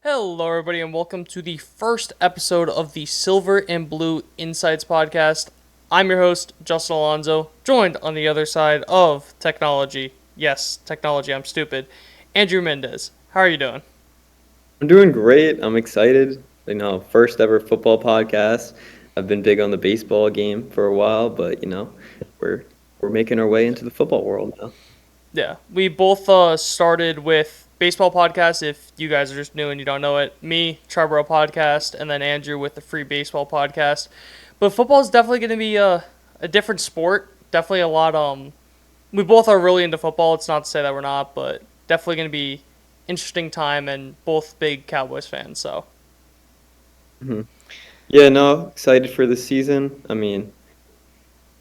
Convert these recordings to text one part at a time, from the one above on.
Hello, everybody, and welcome to the first episode of the Silver and Blue Insights podcast. I'm your host, Justin Alonso, joined on the other side of technology. Yes, technology, I'm stupid. Andrew Mindes. How are you doing? I'm doing great. I'm excited. First ever football podcast. I've been big on the baseball game for a while, but we're we're making our way into the football world now. Yeah, we both started with baseball podcast. If you guys are just new and you don't know it, me, Triborough podcast, and then Andrew with the free baseball podcast. But football is definitely going to be a different sport. Definitely a lot. We both are really into football. It's not to say that we're not, but definitely going to be interesting time and both big Cowboys fans. So hmm Yeah, no, excited for the season. Kind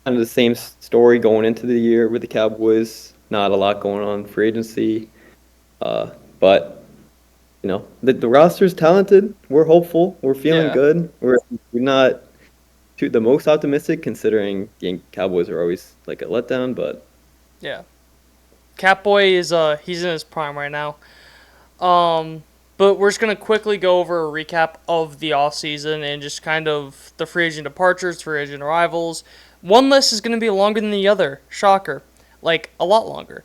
of the same story going into the year with the Cowboys. Not a lot going on in free agency, but the roster's talented. We're hopeful. We're feeling yeah, good. We're not the most optimistic considering the Cowboys are always like a letdown, but. yeah. Catboy is he's in his prime right now. Um, but we're just gonna quickly go over a recap of the off season and just kind of the free agent departures, free agent arrivals. One list is gonna be longer than the other. Shocker, like a lot longer.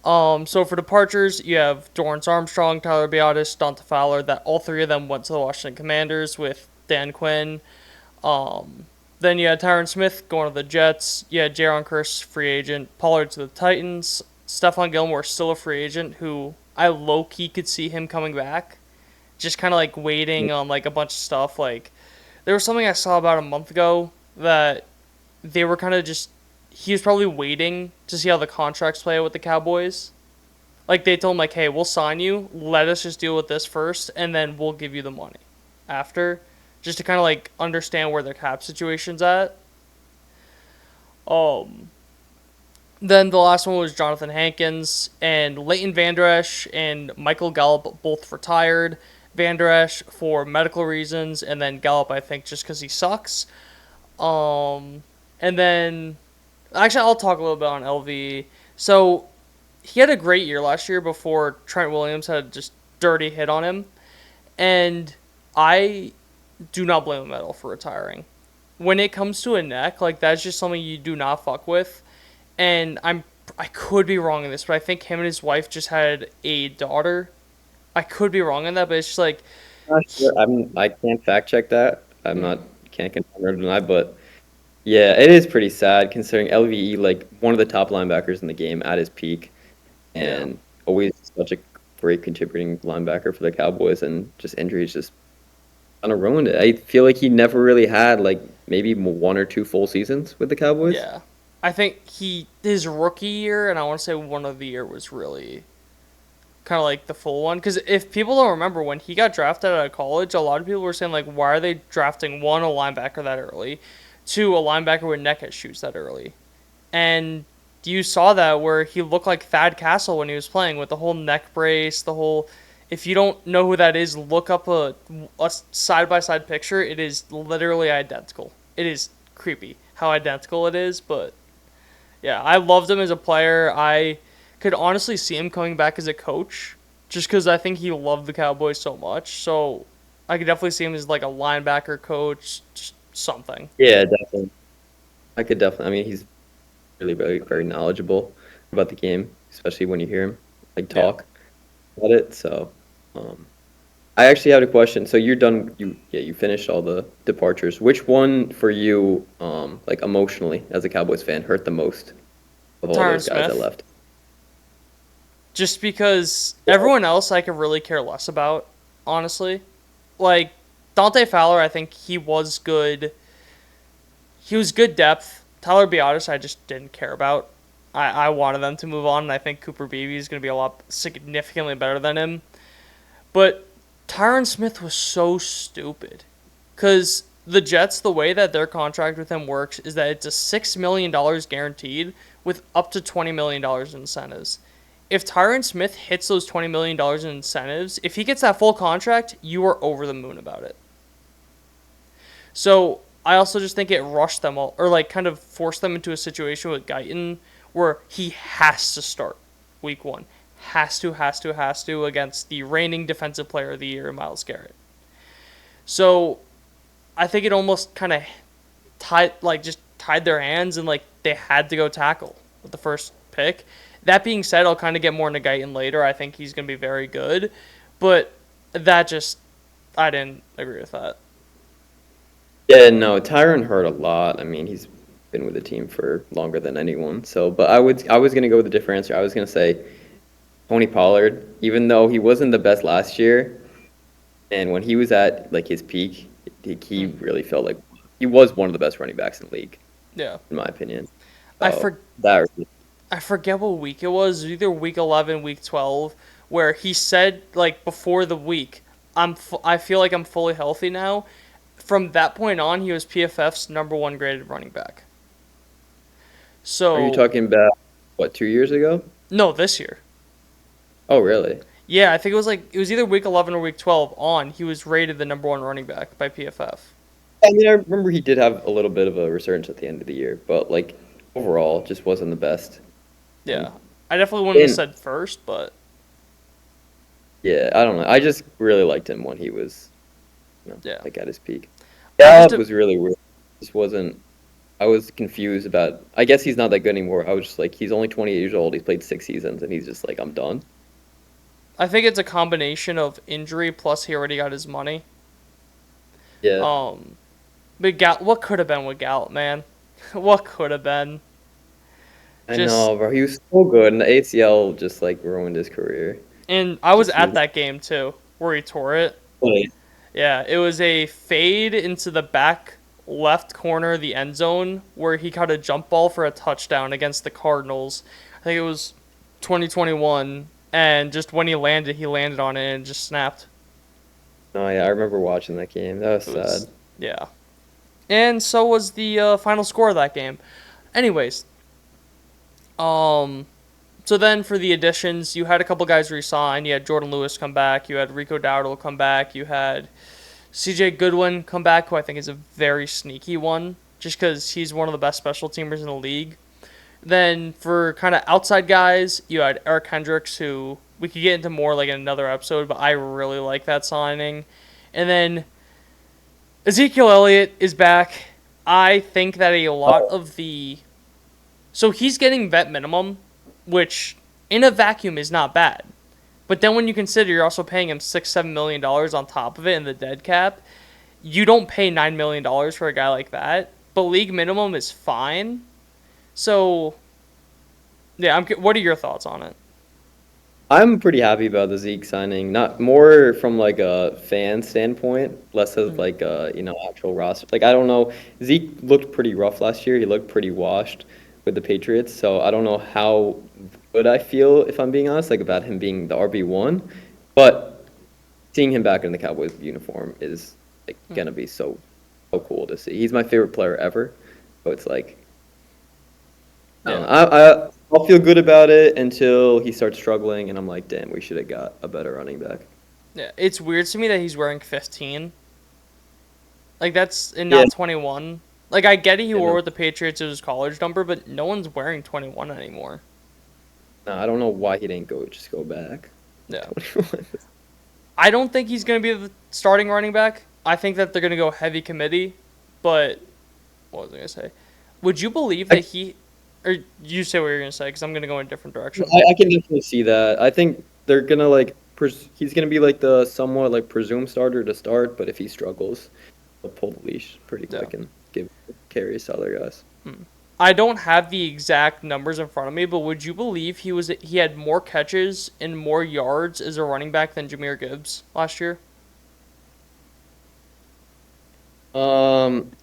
So for departures, you have Dorrance Armstrong, Tyler Biotis, Dante Fowler. That all three of them went to the Washington Commanders with Dan Quinn. Then you had Tyron Smith going to the Jets. You had Jaron Curse, free agent. Pollard to the Titans. Stephon Gilmore still a free agent, who I low key could see him coming back. Just kind of like waiting on like a bunch of stuff. Like there was something I saw about a month ago that they were kind of just he was probably waiting to see how the contracts play out with the Cowboys. Like they told him like, hey, we'll sign you. Let us just deal with this first, and then we'll give you the money after, just to kind of like understand where their cap situation's at. Um, then the last one was Jonathan Hankins and Leighton Vander Esch and Michael Gallup both retired. Vander Esch for medical reasons, and then Gallup I think just because he sucks. Um, and then actually I'll talk a little bit on LV. So he had a great year last year before Trent Williams had just dirty hit on him, and I do not blame him at all for retiring. When it comes to a neck, like that's just something you do not fuck with. And I could be wrong in this, but I think him and his wife just had a daughter. I could be wrong in that, but it's just like Not sure. I can't fact check that. Can't confirm or deny, but yeah, it is pretty sad considering LVE like one of the top linebackers in the game at his peak yeah. and always such a great contributing linebacker for the Cowboys and just injuries just kind of ruined it. I feel like he never really had like maybe one or two full seasons with the Cowboys. Yeah. I think his rookie year and I want to say one of the year was really kind of like the full one, because if people don't remember when he got drafted out of college, a lot of people were saying like, why are they drafting one a linebacker that early, two a linebacker with neck issues that early, and you saw that where he looked like Thad Castle when he was playing with the whole neck brace, the whole. If you don't know who that is, look up a side by side picture. It is literally identical. It is creepy how identical it is, but yeah, I loved him as a player. I could honestly see him coming back as a coach just because I think he loved the Cowboys so much. So I could definitely see him as like a linebacker coach, just something. Yeah, definitely. I could definitely. I mean, he's really very very knowledgeable about the game, especially when you hear him like Yeah. talk about it. So. Um, I actually had a question. So you're done. You finished all the departures. Which one for you, like emotionally as a Cowboys fan, hurt the most of all Tyron those guys that Smith. left? Just because Yeah. everyone else I could really care less about, honestly. Like, Dante Fowler, I think he was good. He was good depth. Tyler Biotis, I just didn't care about. I wanted them to move on, and I think Cooper Beebe is going to be a lot significantly better than him. But Tyron Smith was so stupid. Because the Jets, the way that their contract with him works is that it's a $6 million guaranteed with up to $20 million in incentives. If Tyron Smith hits those $20 million in incentives, if he gets that full contract, you are over the moon about it. So I also just think it rushed them all, or like kind of forced them into a situation with Guyton where he has to start week one. has to against the reigning defensive player of the year, Myles Garrett. So I think it almost kind of tied their hands and like they had to go tackle with the first pick. That being said, I'll kind of get more into Guyton later. I think he's going to be very good, but that just I didn't agree with that. Yeah, no, Tyron hurt a lot. I mean, he's been with the team for longer than anyone. So, but I was gonna go with a different answer. I was gonna say Tony Pollard, even though he wasn't the best last year, and when he was at like his peak, he Hmm. really felt like he was one of the best running backs in the league, Yeah, in my opinion. I So for that I forget what week it was. Either week 11, week 12, where he said like before the week, I feel like I'm fully healthy now. From that point on, he was PFF's number one graded running back. are you So talking about what 2 years ago? no, this year. Oh, really? Yeah, I think it was either week 11 or week 12 on. He was rated the number one running back by PFF. I mean, I remember he did have a little bit of a resurgence at the end of the year, but like overall, just wasn't the best. Yeah, And I definitely wouldn't have and said first, but yeah, I don't know. I just really liked him when he was, yeah, like at his peak. I just Gallup was really weird. Just wasn't. I was confused about. I guess he's not that good anymore. I was just like, he's only 28 years old. He's played 6 seasons, and he's just like, I'm done. I think it's a combination of injury plus he already got his money. Yeah, Um, but what could have been with Gallup, man? What could have been? I Just know, bro. He was so good, and the ACL just like ruined his career. and I was Just he at was. that game too, where he tore it. Like, Yeah, it was a fade into the back left corner of the end zone where he caught a jump ball for a touchdown against the Cardinals. I think it was 2021, and just when he landed on it and just snapped. no, yeah, I remember watching that game. That was It sad. was, yeah. And so was the final score of that game. Anyways, um, so then for the additions, you had a couple guys resign. You had Jordan Lewis come back. You had Rico Dowdle come back. You had CJ Goodwin come back, who I think is a very sneaky one, just because he's one of the best special teamers in the league. Then for kind of outside guys, you had Eric Hendricks, who we could get into more like in another episode, but I really like that signing. And then Ezekiel Elliott is back. I think that a lot of the so he's getting vet minimum, which in a vacuum is not bad. But then when you consider you're also paying him $6-7 million on top of it in the dead cap, you don't pay $9 million for a guy like that. But league minimum is fine. So yeah, what are your thoughts on it? I'm pretty happy about the Zeke signing. Not more from like a fan standpoint, less as Mm. like a actual roster. Like I don't know, Zeke looked pretty rough last year. He looked pretty washed with the Patriots. So I don't know how good I feel if I'm being honest, like about him being the RB1. But seeing him back in the Cowboys uniform is like gonna be so cool to see. He's my favorite player ever. So it's like Yeah, I'll feel good about it until he starts struggling, and I'm like, damn, we should have got a better running back. yeah. It's weird to me that he's wearing 15. Like that's and Yeah, not 21. Like I get it, he you wore know, with the Patriots as his college number, but no one's wearing 21 anymore. no, I don't know why he didn't just go back. Yeah. 21. I don't think he's going to be the starting running back. I think that they're going to go heavy committee. But what was I going to say? Would you believe I, that or you say what you're going to say because I'm going to go in a different direction. I can definitely see that. I think they're gonna like he's gonna be like the somewhat like presumed starter to start, but if he struggles, they'll pull the leash pretty Yeah. quick and give carries to other guys. I don't have the exact numbers in front of me, but would you believe he had more catches and more yards as a running back than Jameer Gibbs last year?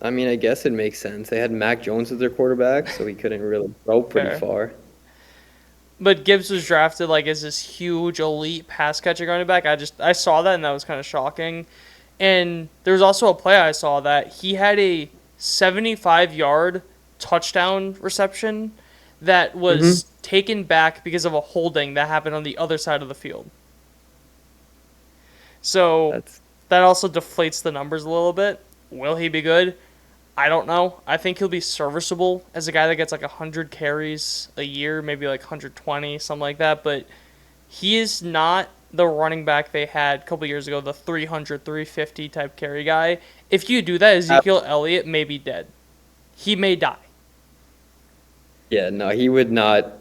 I mean, I guess it makes sense. They had Mac Jones as their quarterback, so he couldn't really throw pretty Fair. far. But Gibbs was drafted like as this huge elite pass catching running back. I saw that and that was kind of shocking. And there was also a play I saw that he had a 75-yard touchdown reception that hmm was taken back because of a holding that happened on the other side of the field. So That's that also deflates the numbers a little bit. Will he be good? I don't know. I think he'll be serviceable as a guy that gets like 100 carries a year, maybe like 120, something like that. But he is not the running back they had a couple years ago, the 300, 350 type carry guy. If you do that, Ezekiel Elliott may be dead. He may die. Yeah, no, he would not.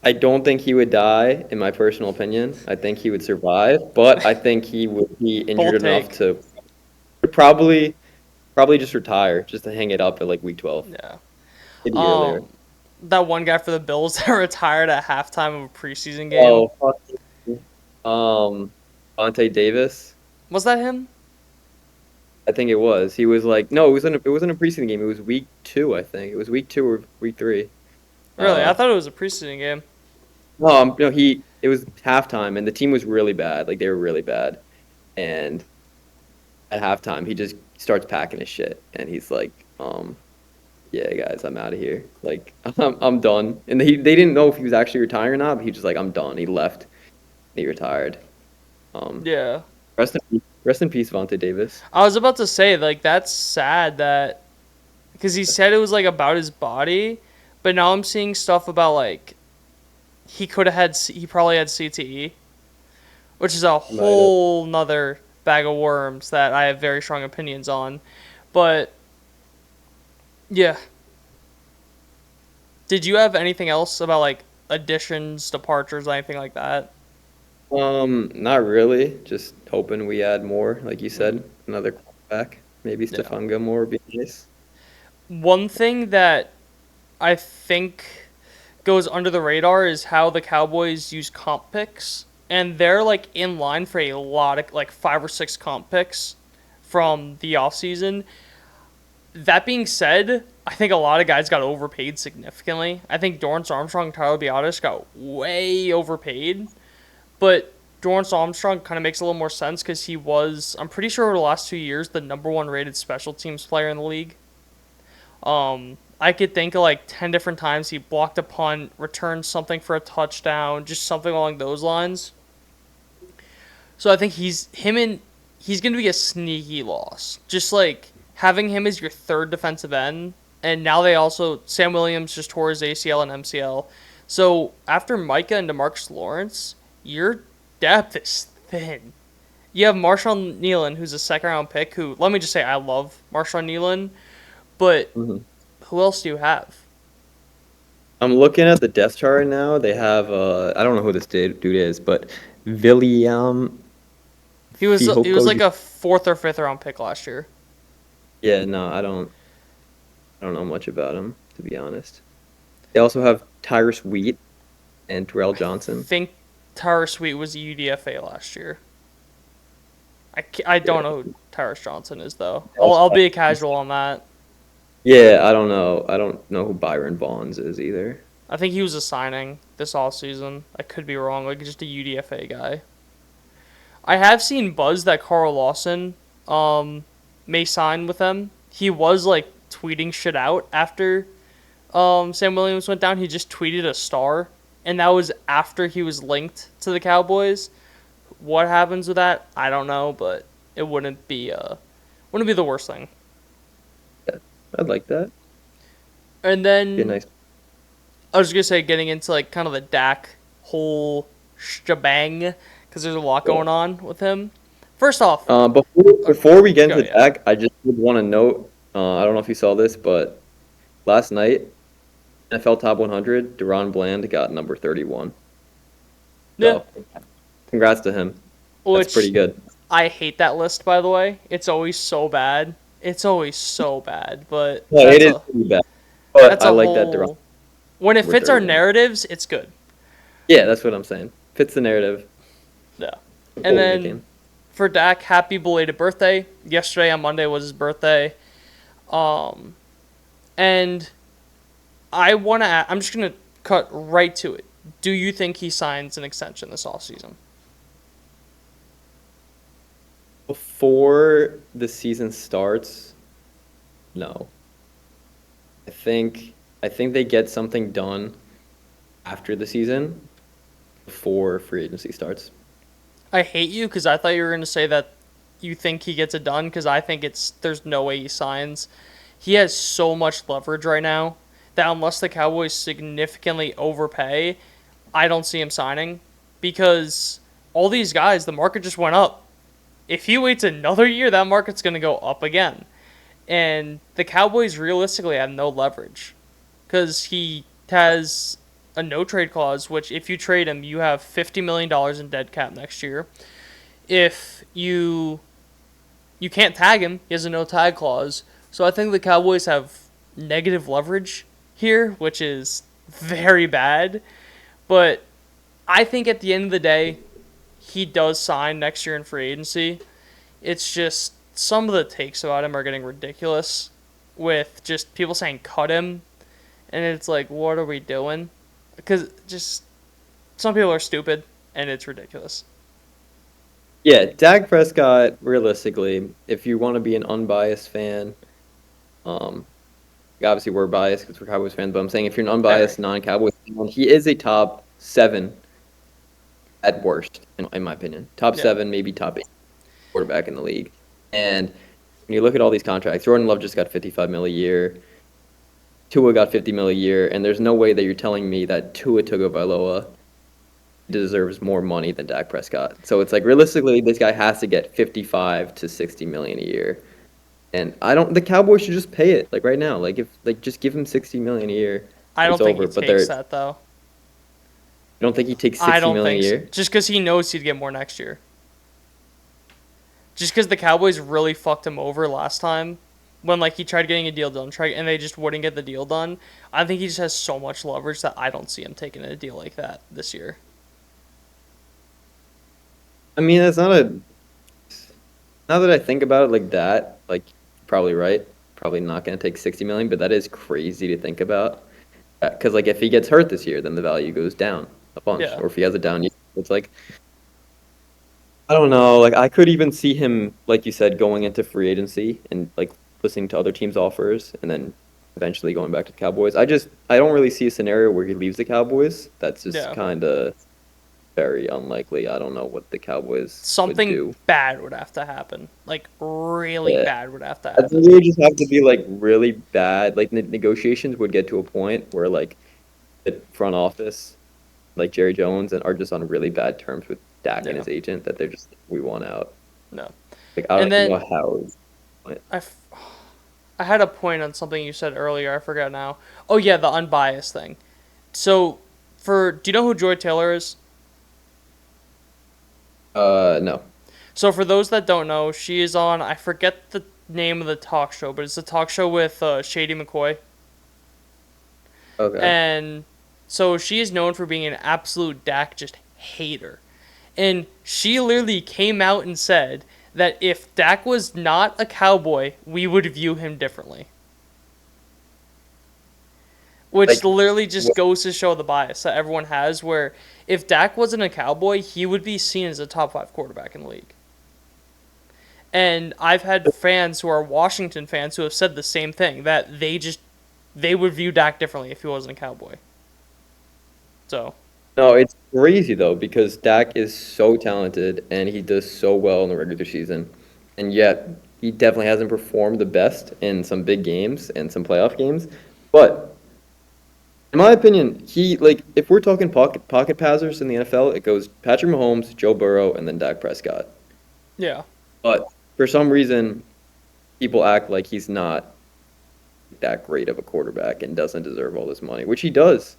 I don't think he would die, in my personal opinion. I think he would survive, but I think he would be injured Bold enough take. to probably just retire, just to hang it up at like week 12, Yeah. maybe earlier. Um, that one guy for the Bills that retired at halftime of a preseason game. Oh, fucking, Vontae Davis. Was that him? I think it was. He was like, no, it wasn't a preseason game. It was week 2, I think. It was week 2 or week 3. Really? I Uh, thought it was a preseason game. no, it was halftime, and the team was really bad. Like they were really bad, and at halftime, he just starts packing his shit, and he's like, yeah, guys, I'm out of here. Like, I'm done. And they didn't know if he was actually retiring or not, but he just like, I'm done. He left. He retired. Um, Yeah. rest in peace, Vontae Davis. I was about to say, like, that's sad that. Because he said it was, like, about his body, but now I'm seeing stuff about, like, he probably had CTE, which is a He might have. whole nother bag of worms that I have very strong opinions on. But, yeah. Did you have anything else about, like, additions, departures, anything like that? Not really. Just hoping we add more, like you said, another quarterback. Maybe Yeah. Stefan Gilmore would be nice. One thing that I think goes under the radar is how the Cowboys use comp picks, and they're like in line for a lot of like 5 or 6 comp picks from the offseason. That being said, I think a lot of guys got overpaid significantly. I think Dorrance Armstrong and Tyler Biadasz got way overpaid, but Dorrance Armstrong kind of makes a little more sense because he was, I'm pretty sure over the last 2 years, the number one rated special teams player in the league. I could think of like 10 different times he blocked a punt, returned something for a touchdown, just something along those lines. So I think he's going to be a sneaky loss. Just like having him as your third defensive end, and now they also Sam Williams just tore his ACL and MCL. So after Micah and DeMarcus Lawrence, your depth is thin. You have Marshawn Nealon, who's a second round pick. Who, let me just say, I love Marshawn Nealon, but Hmm. who else do you have? I'm looking at the depth chart right now. They have I don't know who this dude is, but William He was like Fihoko. a fourth or fifth round pick last year. Yeah, no, I don't know much about him, to be honest. They also have Tyrus Wheat and Terrell I Johnson. think Tyrus Sweet was a UDFA last year. I Yeah. don't know who Tyrus Johnson is though. They I'll also I'll have- be a casual on that. yeah, I don't know. I don't know who Byron Bonds is either. I think he was a signing this all season. I could be wrong, like just a UDFA guy. I have seen buzz that Carl Lawson may sign with them. He was like tweeting shit out after Sam Williams went down. He just tweeted a star, and that was after he was linked to the Cowboys. What happens with that? I don't know, but it wouldn't be the worst thing. Yeah, I'd like that. And Be a then nice. I was gonna say getting into like kind of the Dak whole shebang because there's a lot Yeah. going on with him. First off, Before we get go into yeah. Dak, I just would want to note. I don't know if you saw this, but last night NFL Top 100, Deron Bland got number 31. Yeah, So, congrats to him. That's which pretty good. I hate that list by the way. It's always so bad. It's always so bad, but Yeah, it is pretty bad. But that's I a like that Deron whole. When it number fits our 31. narratives, it's good. Yeah, that's what I'm saying. Fits the narrative. Yeah. Before And we then became. for Dak, happy belated birthday. Yesterday on Monday was his birthday. Um, and I'm just going to cut right to it. Do you think he signs an extension this offseason? Before the season starts, no. I think they get something done after the season before free agency starts. I hate you because I thought you were going to say that you think he gets it done because I think there's no way he signs. He has so much leverage right now that unless the Cowboys significantly overpay, I don't see him signing. because all these guys, the market just went up. If he waits another year, that market's going to go up again. And the Cowboys realistically have no leverage because he has a no trade clause, which if you trade him, you have $50 million in dead cap next year. If you can't tag him, he has a no tag clause. So I think the Cowboys have negative leverage here, which is very bad. But I think at the end of the day, he does sign next year in free agency. It's just some of the takes about him are getting ridiculous with just people saying cut him. And it's like, what are we doing? Because just some people are stupid and it's ridiculous. Yeah, Dak Prescott, realistically, if you want to be an unbiased fan, um, obviously we're biased because we're Cowboys fans, but I'm saying if you're an unbiased non-Cowboys fan, he is a top 7 at worst, in my opinion. Top Yeah. 7, maybe top 8 quarterback in the league. And when you look at all these contracts, Jordan Love just got $55 million a year. Tua got $50 million a year, and there's no way that you're telling me that Tua Tagovailoa deserves more money than Dak Prescott. So it's like realistically, this guy has to get 55 to 60 million a year. And I don't. The Cowboys should just pay it like right now. Like if like just give him 60 million a year. I don't It's think over. he But takes you that, though. don't think he takes I 60 don't million a think so. year? Just because he knows he'd get more next year. Just because the Cowboys really fucked him over last time when like he tried getting a deal done, and they just wouldn't get the deal done. I think he just has so much leverage that I don't see him taking a deal like that this year. I mean, that's not a. Now that I think about it like that, like probably right. Probably not going to take 60 million, but that is crazy to think about. Because like if he gets hurt this year, then the value goes down a bunch. Yeah. Or if he has a down year, it's like I don't know. Like I could even see him, like you said, going into free agency and like listening to other teams' offers, and then eventually going back to the Cowboys. I don't really see a scenario where he leaves the Cowboys. That's just Yeah. kind of very unlikely. I don't know what the Cowboys would Something do. bad would have to happen. Like really Yeah. bad would have to I think happen. it would just have to be like really bad. Like negotiations would get to a point where like the front office, like Jerry Jones, and are just on really bad terms with Dak and Yeah. his agent that they're just we want out. No. Like I And don't even then know how. I, f- I had a point on something you said earlier. I forgot now. Oh yeah, the unbiased thing. So, do you know who Joy Taylor is? No. So for those that don't know, she is on. I forget the name of the talk show, but it's a talk show with Shady McCoy, Okay. and so she is known for being an absolute Dak just hater, and she literally came out and said that if Dak was not a Cowboy, we would view him differently. Which Like, literally just goes to show the bias that everyone has, where if Dak wasn't a Cowboy, he would be seen as a top 5 quarterback in the league. And I've had fans who are Washington fans who have said the same thing, that they would view Dak differently if he wasn't a Cowboy. So, no, it's crazy though because Dak is so talented and he does so well in the regular season, and yet he definitely hasn't performed the best in some big games and some playoff games. But in my opinion, he like if we're talking pocket passers in the NFL, it goes Patrick Mahomes, Joe Burrow, and then Dak Prescott. yeah, But for some reason, people act like he's not that great of a quarterback and doesn't deserve all this money, which he does.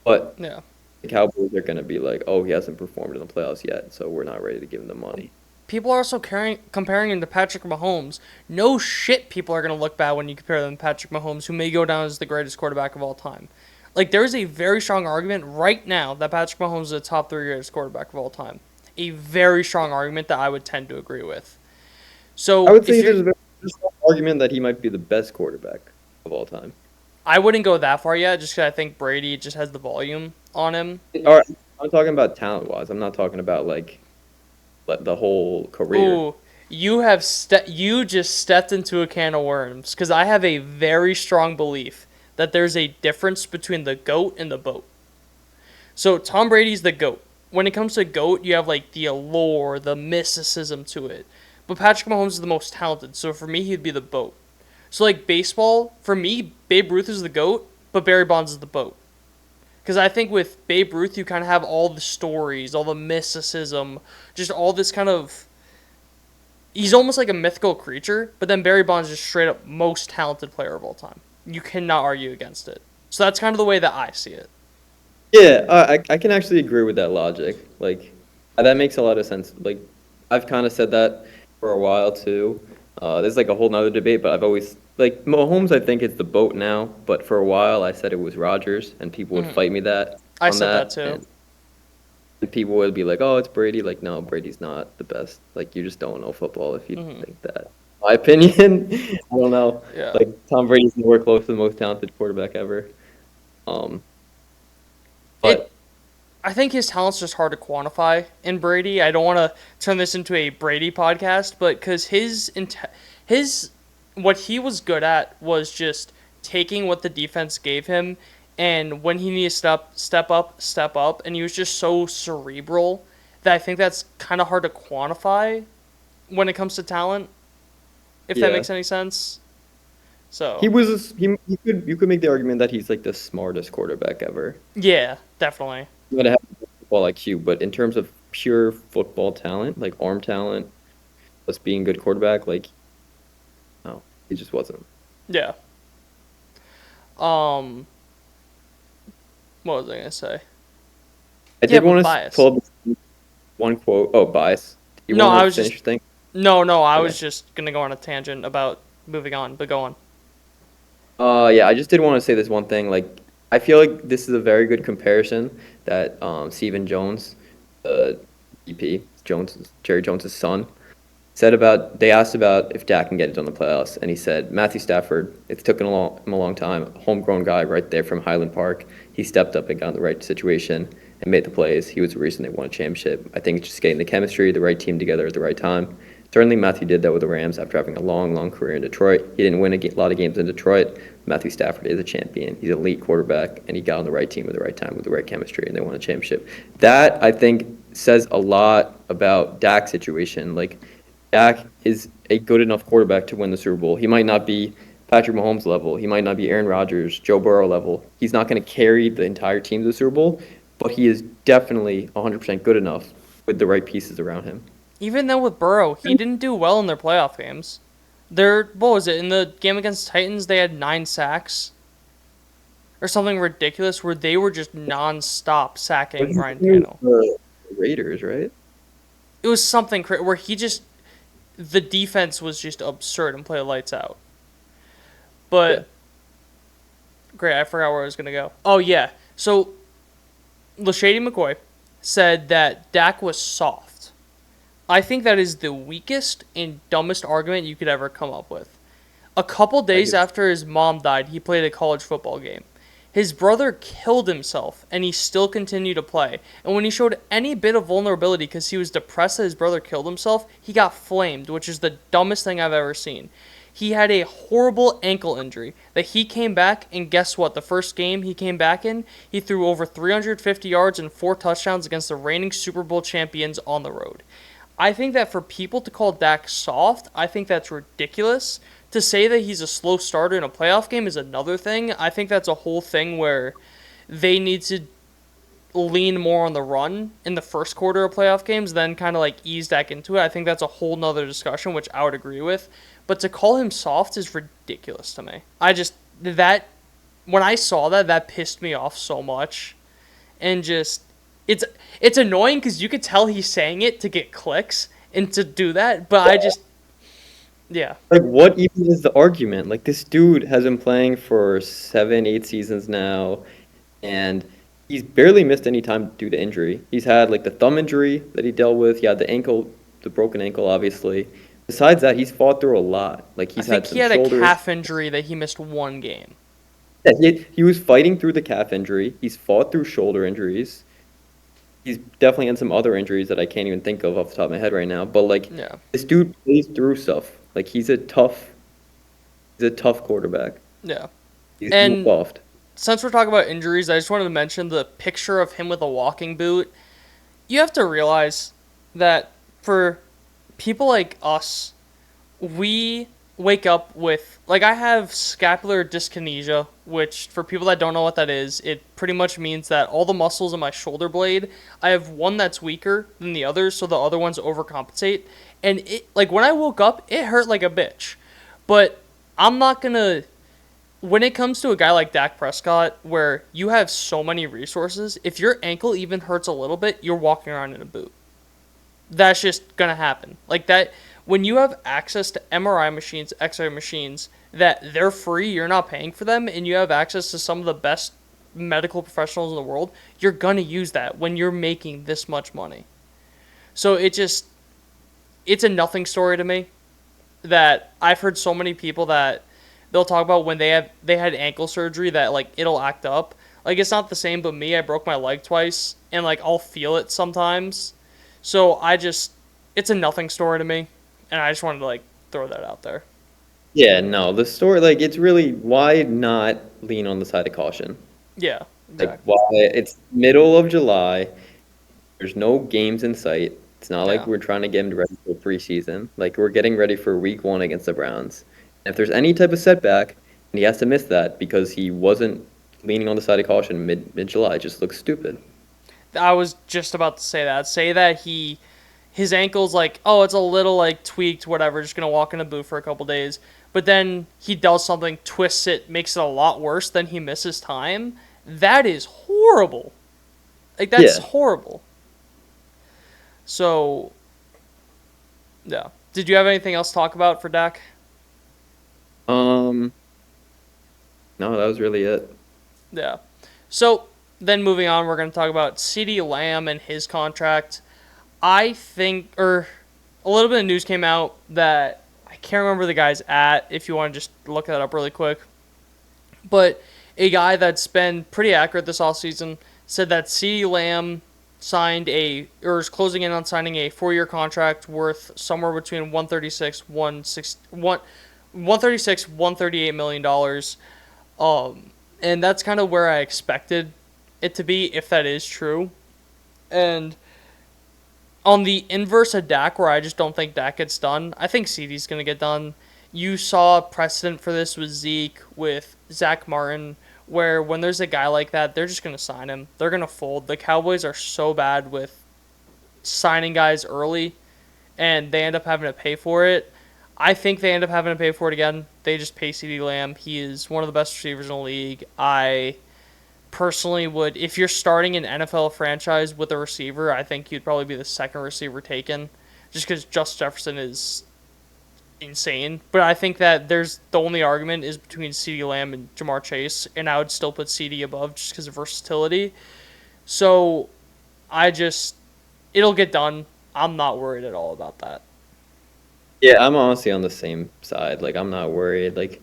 But yeah. the Cowboys are going to be like, oh, he hasn't performed in the playoffs yet, so we're not ready to give him the money. People are also comparing him to Patrick Mahomes. No shit, people are going to look bad when you compare them to Patrick Mahomes, who may go down as the greatest quarterback of all time. Like, there's a very strong argument right now that Patrick Mahomes is a top 3 greatest quarterback of all time. A very strong argument that I would tend to agree with. I So, would if say you're there's a strong argument that he might be the best quarterback of all time. I wouldn't go that far yet, just because I think Brady just has the volume on him. All right, I'm talking about talent-wise. I'm not talking about like the whole career. Ooh, you just stepped into a can of worms, because I have a very strong belief that there's a difference between the GOAT and the BOAT. So Tom Brady's the GOAT. When it comes to GOAT, you have like the allure, the mysticism to it. But Patrick Mahomes is the most talented, so for me, he'd be the BOAT. So like baseball, for me, Babe Ruth is the GOAT, but Barry Bonds is the BOAT. Because I think with Babe Ruth, you kind of have all the stories, all the mysticism, just all this kind of. He's almost like a mythical creature, but then Barry Bonds is just straight up most talented player of all time. You cannot argue against it. So that's kind of the way that I see it. Yeah, I can actually agree with that logic. Like, that makes a lot of sense. Like, I've kind of said that for a while too. There's like a whole nother debate, but I've always like Mahomes. I think it's the boat now, but for a while I said it was Rodgers, and people would Mm-hmm. fight me that I on said that that, too. and people would be like, "Oh, it's Brady." Like, no, Brady's not the best. Like, you just don't know football if you Mm-hmm. think that. My opinion, I don't know. Yeah. Like, Tom Brady's nowhere close to the most talented quarterback ever. Um, It but I think his talent's just hard to quantify in Brady. I don't want to turn this into a Brady podcast, but because his what he was good at was just taking what the defense gave him, and when he needed to step up, and he was just so cerebral that I think that's kind of hard to quantify when it comes to talent, if that yeah. makes any sense. He So was he could you could make the argument that he's like the smartest quarterback ever. yeah, definitely. He might have football IQ, but in terms of pure football talent, like arm talent, plus being a good quarterback, like no, he just wasn't. Yeah. Um, what was I gonna say? I Yeah, did but want to bias. pull up one quote. Oh, bias. Do you No, want I to was just finish your thing? no. I Okay. was just gonna go on a tangent about moving on, but go on. Yeah, I just did want to say this one thing. Like, I feel like this is a very good comparison that Stephen Jones, EP Jones, Jerry Jones' son, said about. They asked about if Dak can get it done in the playoffs, and he said Matthew Stafford. It's taken him a long time. Homegrown guy right there from Highland Park. He stepped up and got in the right situation and made the plays. He was the reason they won a championship. I think it's just getting the chemistry, the right team together at the right time. Certainly, Matthew did that with the Rams after having a long, long career in Detroit. He didn't win a lot of games in Detroit. Matthew Stafford is a champion. He's an elite quarterback, and he got on the right team at the right time with the right chemistry, and they won a championship. That, I think, says a lot about Dak's situation. Like, Dak is a good enough quarterback to win the Super Bowl. He might not be Patrick Mahomes level. He might not be Aaron Rodgers, Joe Burrow level. He's not going to carry the entire team to the Super Bowl, but he is definitely 100% good enough with the right pieces around him. Even then with Burrow, he didn't do well in their playoff games. What was it in the game against the Titans? They had 9 sacks or something ridiculous where they were just non-stop But sacking he's Ryan with Tannehill. the Raiders, right? It was something where he just the defense was just absurd and played lights out. Yeah. But great, I forgot where I was gonna go. Oh yeah, so Lashady McCoy said that Dak was soft. I think that is the weakest and dumbest argument you could ever come up with. A couple I days could, after his mom died, he played a college football game. His brother killed himself, and he still continued to play. And when he showed any bit of vulnerability because he was depressed that his brother killed himself, he got flamed, which is the dumbest thing I've ever seen. He had a horrible ankle injury that he came back, and guess what? The first game he came back in, he threw over 350 yards and 4 touchdowns against the reigning Super Bowl champions on the road. I think that for people to call Dak soft, I think that's ridiculous. To say that he's a slow starter in a playoff game is another thing. I think that's a whole thing where they need to lean more on the run in the first quarter of playoff games, then kind of like ease back into it. I think that's a whole nother discussion, which I would agree with. But to call him soft is ridiculous to me. That, when I saw that, that pissed me off so much. And just, it's, it's annoying because you could tell he's saying it to get clicks and to do that, but yeah. like, what even is the argument? Like, this dude has been playing for 7, 8 seasons now, and he's barely missed any time due to injury. He's had like the thumb injury that he dealt with. He had the ankle, the broken ankle, obviously. Besides that, he's fought through a lot. Like, I he's think had he some had a shoulder issues. calf injury that he missed 1 game. Yeah, he was fighting through the calf injury. He's fought through shoulder injuries. He's definitely had some other injuries that I can't even think of off the top of my head right now. But like, Yeah. this dude plays through stuff. Like, he's a tough quarterback. Yeah. He's And soft. since we're talking about injuries, I just wanted to mention the picture of him with a walking boot. You have to realize that for people like us, we wake up with, like, I have scapular dyskinesia, which for people that don't know what that is, it pretty much means that all the muscles in my shoulder blade, I have one that's weaker than the others, so the other ones overcompensate. And it, like, when I woke up, it hurt like a bitch. But I'm not gonna, when it comes to a guy like Dak Prescott, where you have so many resources, if your ankle even hurts a little bit, you're walking around in a boot. That's just gonna happen. Like that, when you have access to MRI machines, X-ray machines, that they're free, you're not paying for them, and you have access to some of the best medical professionals in the world, you're gonna use that when you're making this much money. So it's a nothing story to me that I've heard so many people that they'll talk about when they had ankle surgery that like it'll act up. Like it's not the same, but me, I broke my leg twice, and like I'll feel it sometimes. So it's a nothing story to me, and I just wanted to like throw that out there. Yeah, no, the story, like, it's really, why not lean on the side of caution? Yeah, Like, exactly. why? It's middle of July. There's no games in sight. It's not like Yeah, we're trying to get him ready for preseason. Like, we're getting ready for week one against the Browns. And if there's any type of setback, and he has to miss that because he wasn't leaning on the side of caution mid July, it just looks stupid. I was just about to say that. Say that his ankle's like, oh, it's a little like tweaked, whatever. Just gonna walk in a boot for a couple days. But then he does something, twists it, makes it a lot worse. Then he misses time. That is horrible. Like that's Yeah. horrible. So yeah. Did you have anything else to talk about for Dak? Um, no, that was really it. Yeah. So then moving on, we're gonna talk about CeeDee Lamb and his contract. I think, or a little bit of news came out that I can't remember the guy's at. If you want to just look that up really quick, but a guy that's been pretty accurate this all season said that CeeDee Lamb signed a or is closing in on signing a 4-year contract worth somewhere between 138 million dollars. And that's kind of where I expected it to be if that is true. And on the inverse of Dak, where I just don't think Dak gets done, I think CeeDee's going to get done. You saw precedent for this with Zeke, with Zach Martin, where when there's a guy like that, they're just going to sign him. They're going to fold. The Cowboys are so bad with signing guys early, and they end up having to pay for it. I think they end up having to pay for it again. They just pay CeeDee Lamb. He is one of the best receivers in the league. I personally would, if you're starting an NFL franchise with a receiver, I think you'd probably be the second receiver taken, just because Justin Jefferson is insane. But I think that there's the only argument is between CeeDee Lamb and Jamar Chase, and I would still put CeeDee above just because of versatility. So I just, it'll get done. I'm not worried at all about that. Yeah, I'm honestly on the same side. Like, I'm not worried. Like,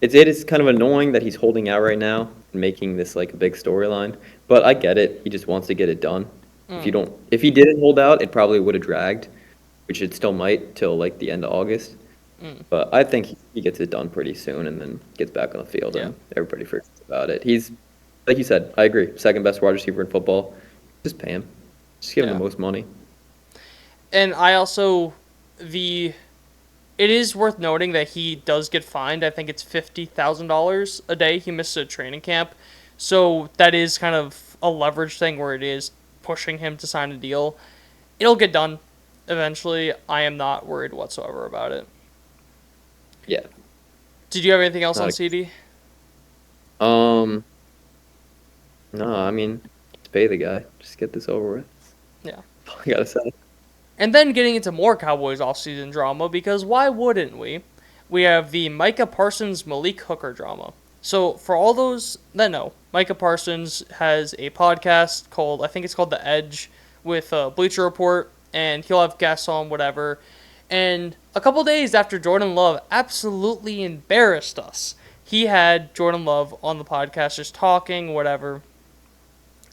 it is kind of annoying that he's holding out right now and making this like a big storyline. But I get it. He just wants to get it done. Mm, If he didn't hold out, it probably would have dragged, which it still might till like the end of August. mm, But I think he gets it done pretty soon and then gets back on the field yeah, and everybody forgets about it. He's, like you said, I agree. Second best wide receiver in football. Just pay him. Just give him yeah. the most money. And I also, the it is worth noting that he does get fined. I think it's $50,000 a day he misses a training camp. So that is kind of a leverage thing where it is pushing him to sign a deal. It'll get done eventually. I am not worried whatsoever about it. Yeah. Did you have anything else on Not CD? a, no, I mean, just pay the guy. Just get this over with. Yeah. That's all I gotta say. And then getting into more Cowboys offseason drama, because why wouldn't we? We have the Micah Parsons Malik Hooker drama. So for all those that know, Micah Parsons has a podcast called, I think it's called The Edge, with Bleacher Report, and he'll have guests on, whatever. And a couple days after Jordan Love absolutely embarrassed us, he had Jordan Love on the podcast just talking, whatever.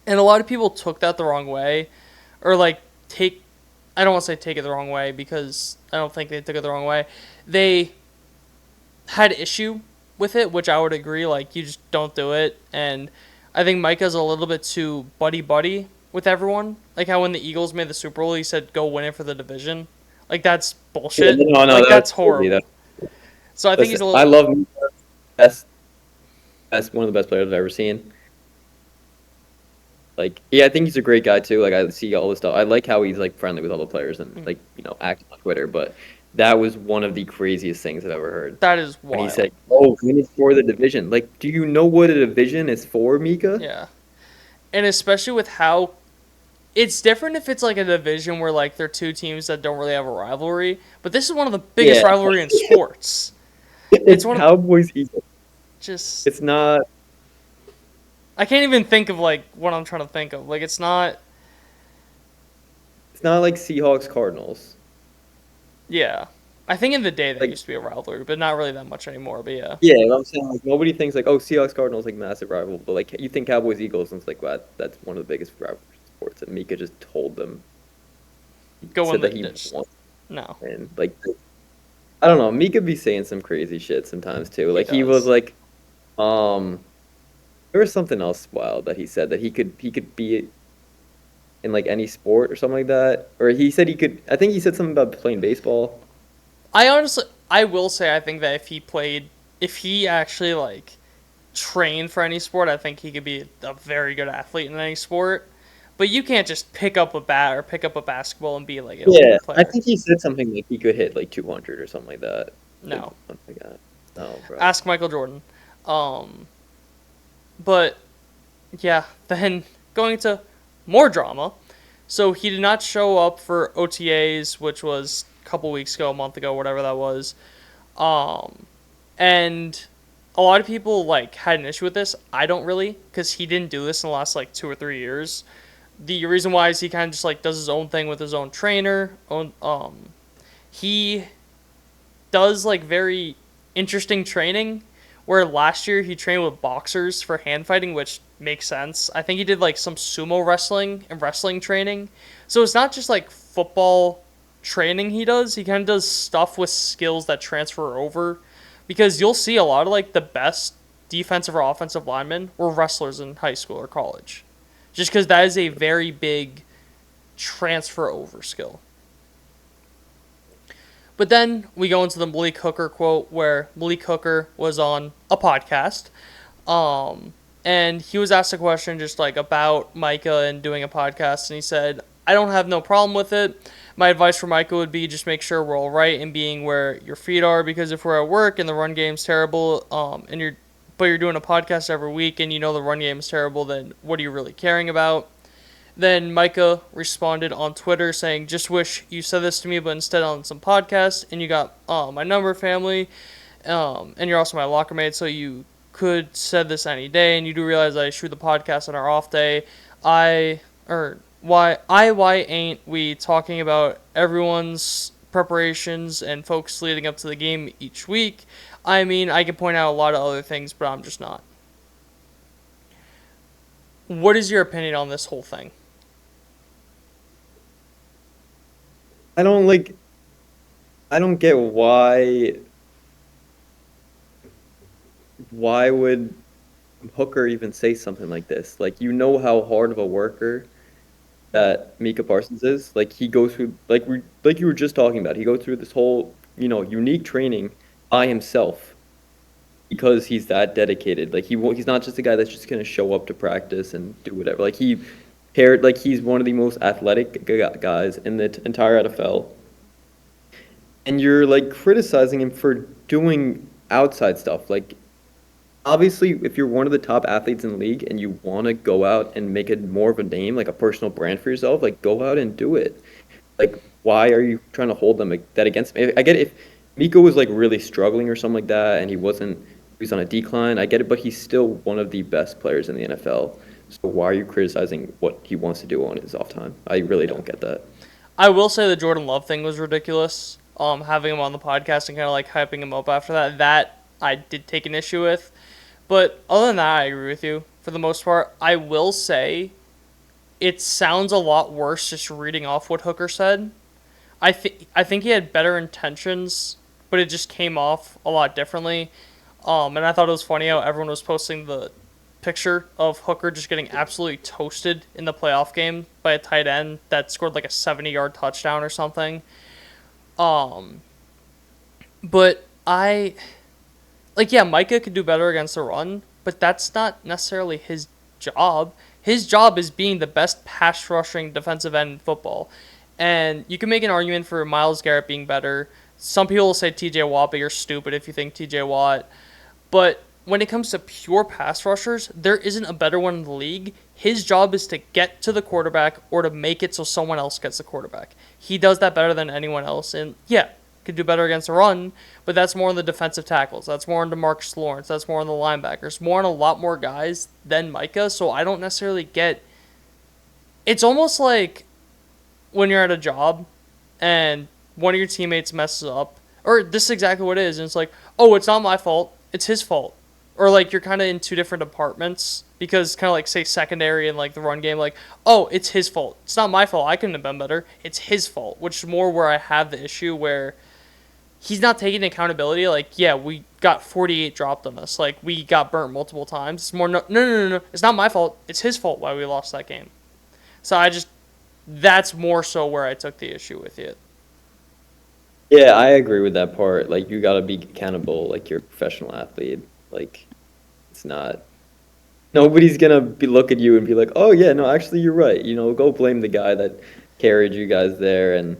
And a lot of people took that the wrong way, or like take I don't want to say take it the wrong way because I don't think they took it the wrong way. They had issue with it, which I would agree. Like, you just don't do it. And I think Micah's a little bit too buddy-buddy with everyone. Like how when the Eagles made the Super Bowl, he said, go win it for the division. Like, that's Yeah, bullshit. no, no, Like, that was that's crazy. horrible. So I think he's Listen, a I little. love Mika. Best, best, one of the best players I've ever seen. Like, yeah, I think he's a great guy too. Like, I see all this stuff. I like how he's like friendly with all the players and like active on Twitter. But that was one of the craziest things I've ever heard That is when he wild. said, "Oh, win it for the division." Like, do you know what a division is for, Mika? Yeah. And especially with how it's different if it's like a division where like they're two teams that don't really have a rivalry, but this is one of the biggest Yeah, rivalry in sports. It's it's one of Cowboys Eagles. just It's not. I can't even think of like what I'm trying to think of. Like it's not It's not like Seahawks Cardinals. yeah. I think in the day that Like, used to be a rivalry, but not really that much anymore, but yeah. yeah, I'm saying like nobody thinks like, oh, Seahawks Cardinals like massive rival, but like you think Cowboys Eagles, and it's like, wow, that's one of the biggest rivalries in sports. And Mika just told them, he Go in said the that he just wants, no. and like I don't know, Mika be saying some crazy shit sometimes too. He Like he was does. like, um, there was something else wild that he said that he could be in like any sport or something like that, or he said he could. I think he said something about playing baseball. I will say I think that if he actually like trained for any sport, I think he could be a very good athlete in any sport. But you can't just pick up a bat or pick up a basketball and be like an Yeah, elite I player. think he said something like he could hit like 200 or something like that. Like No. something like that. No, bro. Ask Michael Jordan. Um, but yeah, then going to more drama. So he did not show up for OTAs, which was a couple weeks ago, a month ago, whatever that was. Um, and a lot of people like had an issue with this. I don't really, because he didn't do this in the last like 2 or 3 years. The reason why is he kind of just like does his own thing with his own trainer. He does like very interesting training. Where last year he trained with boxers for hand fighting, which makes sense. I think he did like some sumo wrestling and wrestling training. So it's not just like football training he does. He kind of does stuff with skills that transfer over. Because you'll see a lot of like the best defensive or offensive linemen were wrestlers in high school or college. Just because that is a very big transfer over skill. But then we go into the Malik Hooker quote where Malik Hooker was on a podcast. Um, and he was asked a question just like about Micah and doing a podcast. And he said, I don't have no problem with it. My advice for Micah would be just make sure we're all right and being where your feet are. Because if we're at work and the run game's terrible, but you're doing a podcast every week and you know the run game is terrible, then what are you really caring about? Then Micah responded on Twitter saying, just wish you said this to me, but instead on some podcast, and you got my number, family, and you're also my locker mate, so you could said this any day, and you do realize I shoot the podcast on our off day. Why ain't we talking about everyone's preparations and focus leading up to the game each week? I mean, I can point out a lot of other things, but I'm just not. What is your opinion on this whole thing? I don't like. I don't get why would Hooker even say something like this? Like you know how hard of a worker that Mika Parsons is. Like he goes through like you were just talking about. He goes through this whole, unique training by himself because he's that dedicated. Like he's not just a guy that's just going to show up to practice and do whatever. Like he's one of the most athletic guys in the entire NFL. And you're like criticizing him for doing outside stuff. Like obviously, if you're one of the top athletes in the league and you want to go out and make it more of a name, like a personal brand for yourself, like go out and do it. Like, why are you trying to hold them like, that against me? I get it if Miko was like really struggling or something like that, and he was on a decline. I get it, but he's still one of the best players in the NFL. So why are you criticizing what he wants to do on his off time? I really Yeah. don't get that. I will say the Jordan Love thing was ridiculous. Having him on the podcast and kind of like hyping him up after that I did take an issue with. But other than that, I agree with you for the most part. I will say it sounds a lot worse just reading off what Hooker said. I think he had better intentions, but it just came off a lot differently. And I thought it was funny how everyone was posting the picture of Hooker just getting absolutely toasted in the playoff game by a tight end that scored like a 70-yard touchdown or something. Um, but like, yeah, Micah could do better against the run, but that's not necessarily his job. His job is being the best pass rushing defensive end in football. And you can make an argument for Myles Garrett being better. Some people will say TJ Watt, but you're stupid if you think TJ Watt. But when it comes to pure pass rushers, there isn't a better one in the league. His job is to get to the quarterback or to make it so someone else gets the quarterback. He does that better than anyone else. And yeah, could do better against the run, but that's more on the defensive tackles. That's more on DeMarcus Lawrence. That's more on the linebackers. More on a lot more guys than Micah. So I don't necessarily get. It's almost like when you're at a job and one of your teammates messes up, or this is exactly what it is, and it's like, oh, it's not my fault, it's his fault. Or like you're kind of in two different departments because kind of like say secondary and like the run game, like, oh, it's his fault. It's not my fault. I couldn't have been better. It's his fault, which is more where I have the issue where he's not taking accountability. Like, yeah, we got 48 dropped on us. Like, we got burnt multiple times. It's more, no. It's not my fault. It's his fault why we lost that game. So that's more so where I took the issue with it. Yeah, I agree with that part. Like, you got to be accountable, like you're a professional athlete. Like, it's not. Nobody's gonna be look at you and be like, "Oh yeah, no, actually you're right." Go blame the guy that carried you guys there, and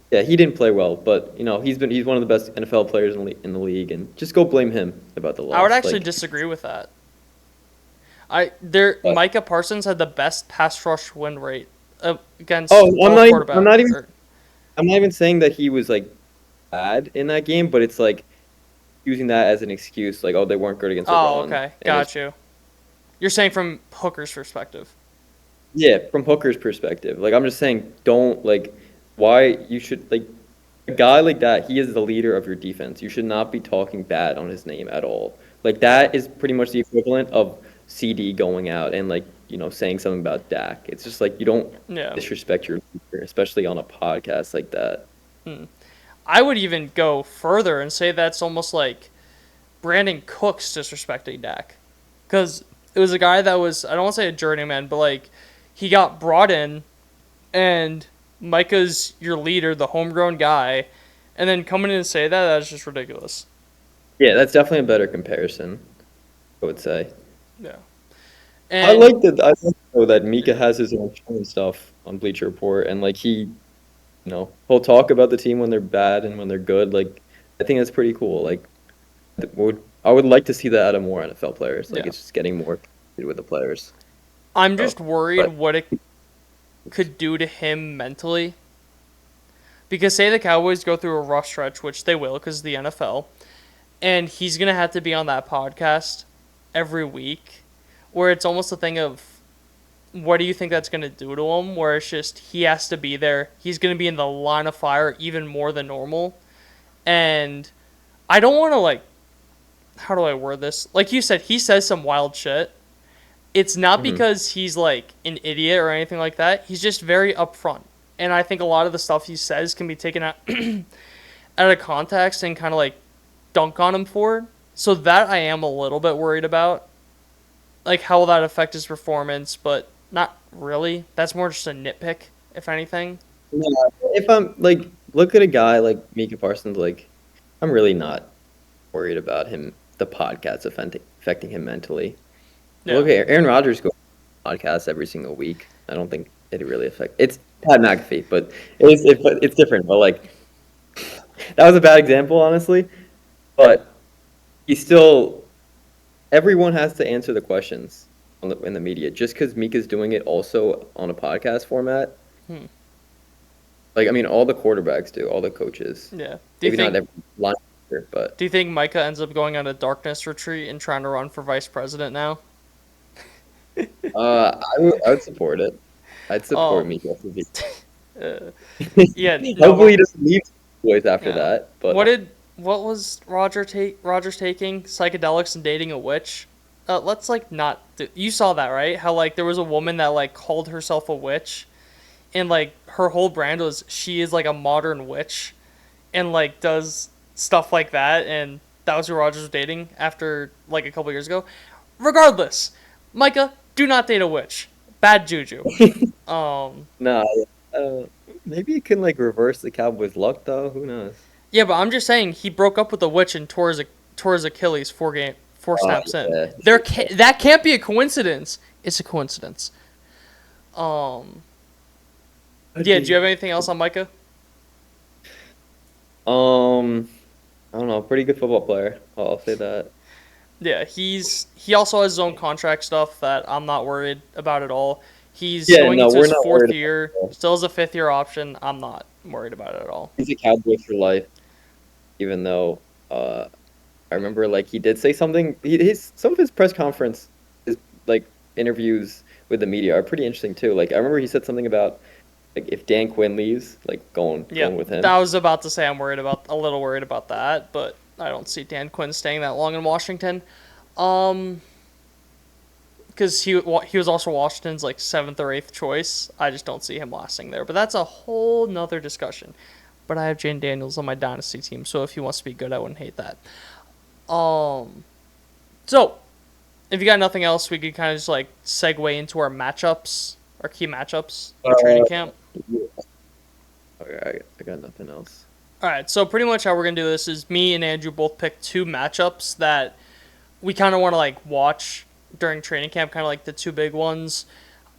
yeah, he didn't play well, but he's one of the best NFL players in the league, and just go blame him about the I would loss. actually Like, disagree with that. but Micah Parsons had the best pass rush win rate against oh, I'm both not even, quarterbacks. I'm not even saying that he was like bad in that game, but it's like using that as an excuse, like, oh, they weren't good against the Oh, run, okay, and it's got you. You're saying from Hooker's perspective. yeah, from Hooker's perspective. Like, I'm just saying, don't like why you should like a guy like that. He is the leader of your defense. You should not be talking bad on his name at all. Like, that is pretty much the equivalent of CD going out and like saying something about Dak. It's just like you don't Yeah. disrespect your leader, especially on a podcast like that. I would even go further and say that's almost like Brandon Cooks disrespecting Dak. Because it was a guy that was, I don't want to say a journeyman, but like he got brought in and Micah's your leader, the homegrown guy, and then coming in and say that's just ridiculous. Yeah, that's definitely a better comparison, I would say. Yeah. I And like that. I like though that Mika has his own show and stuff on Bleacher Report, and like he'll talk about the team when they're bad and when they're good. Like, I think that's pretty cool. Like, I would like to see that out of more NFL players. Like, yeah. it's just getting more connected with the players. I'm So, just worried but what it could do to him mentally. Because say the Cowboys go through a rough stretch, which they will because of the NFL, and he's going to have to be on that podcast every week, where it's almost a thing of what do you think that's going to do to him? Where it's just he has to be there. He's going to be in the line of fire even more than normal. And I don't want to, like, how do I word this? Like you said, he says some wild shit. It's not mhm. because he's, like, an idiot or anything like that. He's just very upfront. And I think a lot of the stuff he says can be taken out, out of context and kind of, like, dunk on him for it. So that I am a little bit worried about. Like, how will that affect his performance? But not really. That's more just a nitpick, if anything. Yeah, if I'm like, look at a guy like Mika Parsons. Like, I'm really not worried about him. The podcast affecting him mentally. Yeah. Look at Aaron Rodgers go podcasts every single week. I don't think it really affects. It's Pat McAfee, but it's different. But like, that was a bad example, honestly. But he still, everyone has to answer the questions in the media. Just because Mika's doing it also on a podcast format, Hmm. like, I mean, all the quarterbacks do, all the coaches. Yeah. Maybe not every linebacker, but Do you think Micah ends up going on a darkness retreat and trying to run for vice president now? I would support it. I'd support Um. Mika. Uh, yeah. No. Hopefully, he doesn't leave the boys after Yeah. that. But What was Rogers taking psychedelics and dating a witch? Let's like not. You saw that, right? How like there was a woman that like called herself a witch, and like her whole brand was she is like a modern witch, and like does stuff like that, and that was who Rogers was dating after like a couple years ago. Regardless, Micah, do not date a witch. Bad juju. Um. nah, maybe it can like reverse the Cowboys' luck though. Who knows? Yeah, but I'm just saying he broke up with the witch and tore his Achilles 4 snaps in. Yeah. That can't be a coincidence. It's a coincidence. Um, yeah. Do you have anything else on Micah? Um, I don't know. Pretty good football player. I'll say that. Yeah, he also has his own contract stuff that I'm not worried about at all. He's Yeah, going no, into we're his not fourth worried year, about that. still has a 5th year option. I'm not worried about it at all. He's a Cowboy for life, even though I remember like he did say something. His some of his press conference, his like interviews with the media are pretty interesting too. Like I remember he said something about like if Dan Quinn leaves, like Yeah, going with him. I was about to say I'm a little worried about that, but I don't see Dan Quinn staying that long in Washington. Um, because he was also Washington's like 7th or 8th choice. I just don't see him lasting there. But that's a whole nother discussion. But I have Jane Daniels on my dynasty team, so if he wants to be good, I wouldn't hate that. Um, so if you got nothing else, we could kind of just like segue into our matchups, our key matchups for training Uh, camp. okay, I got nothing else. All right, so pretty much how we're gonna do this is me and Andrew both pick 2 matchups that we kind of want to like watch during training camp, kind of like the 2 big ones.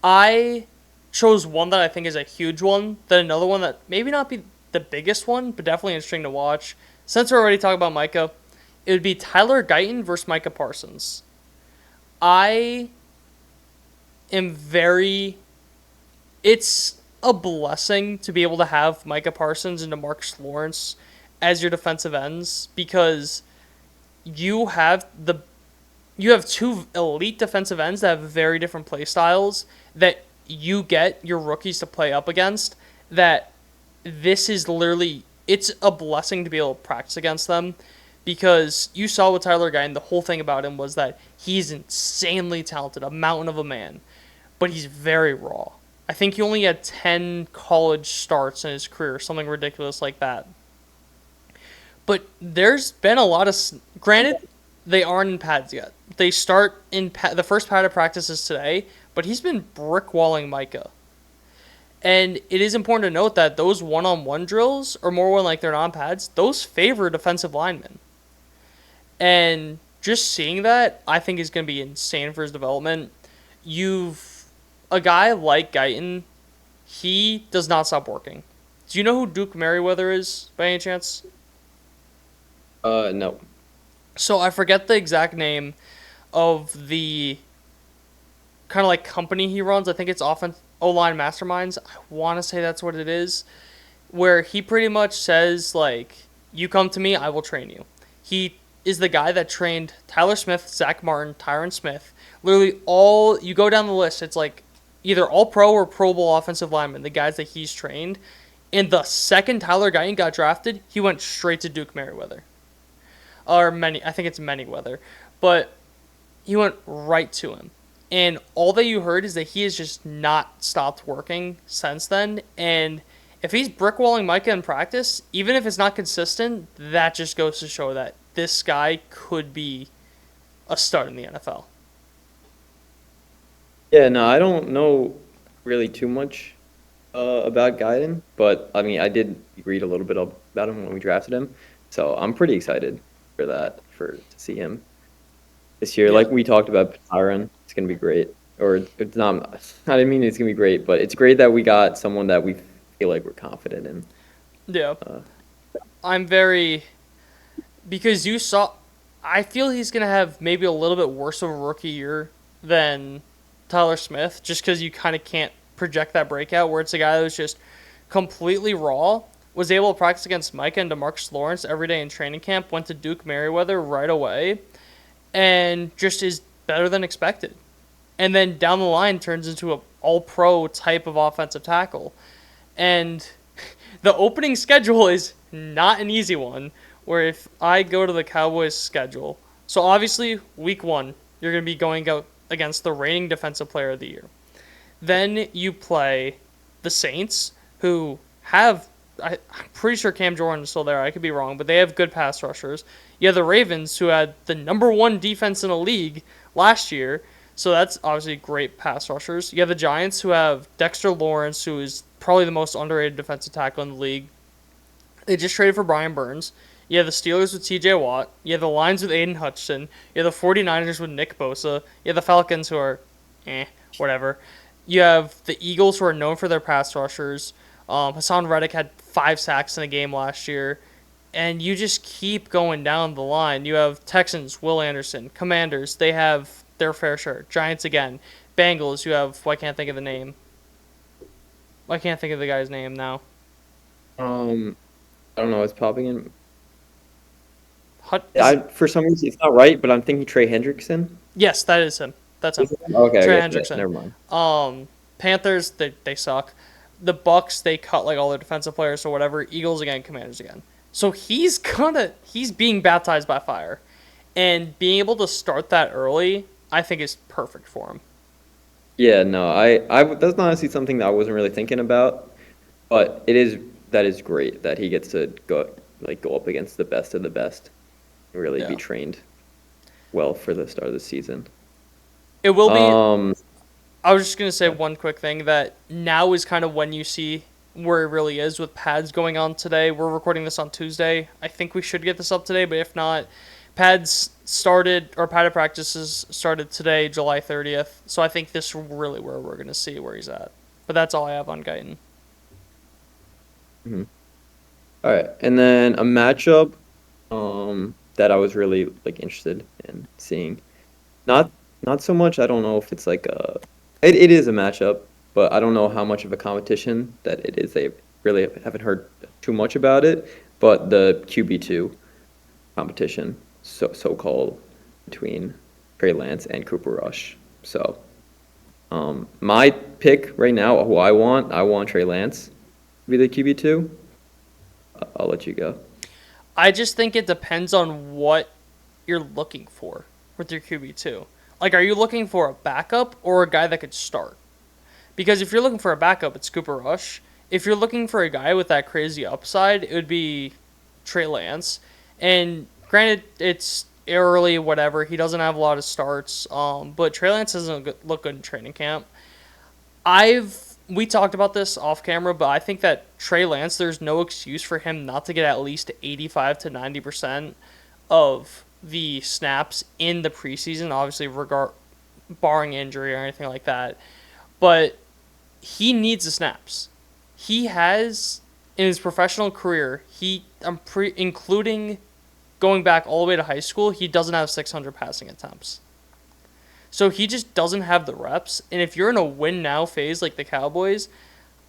I chose one that I think is a huge one, then another one that maybe not be the biggest one, but definitely interesting to watch. Since we're already talking about Micah, it would be Tyler Guyton versus Micah Parsons. I am very. It's a blessing to be able to have Micah Parsons and DeMarcus Lawrence as your defensive ends because you have the you have 2 elite defensive ends that have very different play styles that you get your rookies to play up against. That this is literally it's a blessing to be able to practice against them because you saw with Tyler Guy and the whole thing about him was that he's insanely talented, a mountain of a man, but he's very raw. I think he only had 10 college starts in his career, something ridiculous like that. But there's been a lot of. Granted, they aren't in pads yet. They start in the first pad of practices today, but he's been brickwalling Micah. And it is important to note that those one-on-one drills, or more when like they're non pads, those favor defensive linemen. And just seeing that, I think is going to be insane for his development. You've a guy like Guyton, he does not stop working. Do you know who Duke Merriweather is by any chance? No. So I forget the exact name of the kind of like company he runs. I think it's O-line Masterminds. I want to say that's what it is. Where he pretty much says like, "You come to me, I will train you." He is the guy that trained Tyler Smith, Zach Martin, Tyron Smith. Literally all you go down the list, it's like either all pro or Pro Bowl offensive linemen, the guys that he's trained. And the second Tyler Guyton got drafted, he went straight to Duke Merriweather. I think it's Manyweather. But he went right to him. And all that you heard is that he has just not stopped working since then. And if he's brickwalling Micah in practice, even if it's not consistent, that just goes to show that this guy could be a stud in the NFL. Yeah, no, I don't know really too much about Gaiden, but I mean, I did read a little bit about him when we drafted him, so I'm pretty excited for that, for to see him this year. Yeah. Like we talked about, Tyron, it's gonna be great. Or it's not. I didn't mean it's gonna be great, but it's great that we got someone that we feel like we're confident in. Yeah. Uh, I'm very. Because you saw. I feel he's going to have maybe a little bit worse of a rookie year than Tyler Smith, just because you kind of can't project that breakout where it's a guy that was just completely raw, was able to practice against Micah and DeMarcus Lawrence every day in training camp, went to Duke Merriweather right away, and just is better than expected. And then down the line turns into an all-pro type of offensive tackle. And the opening schedule is not an easy one, where if I go to the Cowboys schedule, so obviously week 1, you're going to be going out against the reigning defensive player of the year. Then you play the Saints, who have, I'm pretty sure Cam Jordan is still there, I could be wrong, but they have good pass rushers. You have the Ravens, who had the number 1 defense in the league last year, so that's obviously great pass rushers. You have the Giants, who have Dexter Lawrence, who is probably the most underrated defensive tackle in the league. They just traded for Brian Burns. You have the Steelers with TJ Watt. You have the Lions with Aiden Hutchinson. You have the 49ers with Nick Bosa. You have the Falcons who are whatever. You have the Eagles who are known for their pass rushers. Hassan Reddick had 5 sacks in a game last year. And you just keep going down the line. You have Texans, Will Anderson. Commanders, they have their fair share. Giants again. Bengals, you have, I can't think of the name. I can't think of the guy's name now. Um, I don't know. It's popping in. Hut, is it, For some reason it's not right, but I'm thinking Trey Hendrickson. yes, that is him. That's him. Is it? Okay, Trey okay, yeah, Hendrickson. never mind. Panthers, they suck. The Bucks, they cut like all their defensive players or whatever. Eagles again, Commanders again. So he's being baptized by fire, and being able to start that early, I think is perfect for him. Yeah, no, that's not honestly something that I wasn't really thinking about, but that is great that he gets to go up against the best of the best and really be Yeah, trained well for the start of the season. it will be. Um, I was just gonna say one quick thing that now is kind of when you see where it really is with pads going on today. We're recording this on Tuesday. I think we should get this up today, but if not, padded practices started today, July 30th. So I think this is really where we're gonna see where he's at. But that's all I have on Guyton. mhm. All right, and then a matchup that I was really like interested in seeing. Not not so much. I don't know if it's like it is a matchup, but I don't know how much of a competition that it is. They really haven't heard too much about it. But the QB2 competition, so called, between Trey Lance and Cooper Rush. So my pick right now, who I want Trey Lance to be the QB2. I'll let you go. I just think it depends on what you're looking for with your QB2. Like, are you looking for a backup or a guy that could start? Because if you're looking for a backup, it's Cooper Rush. If you're looking for a guy with that crazy upside, it would be Trey Lance. And granted, it's early, whatever. He doesn't have a lot of starts. But Trey Lance doesn't look good in training camp. We talked about this off camera, but I think that Trey Lance, there's no excuse for him not to get at least 85 to 90% of the snaps in the preseason. Obviously, barring injury or anything like that. But he needs the snaps. He has in his professional career. Including going back all the way to high school, he doesn't have 600 passing attempts. So he just doesn't have the reps. And if you're in a win now phase like the Cowboys,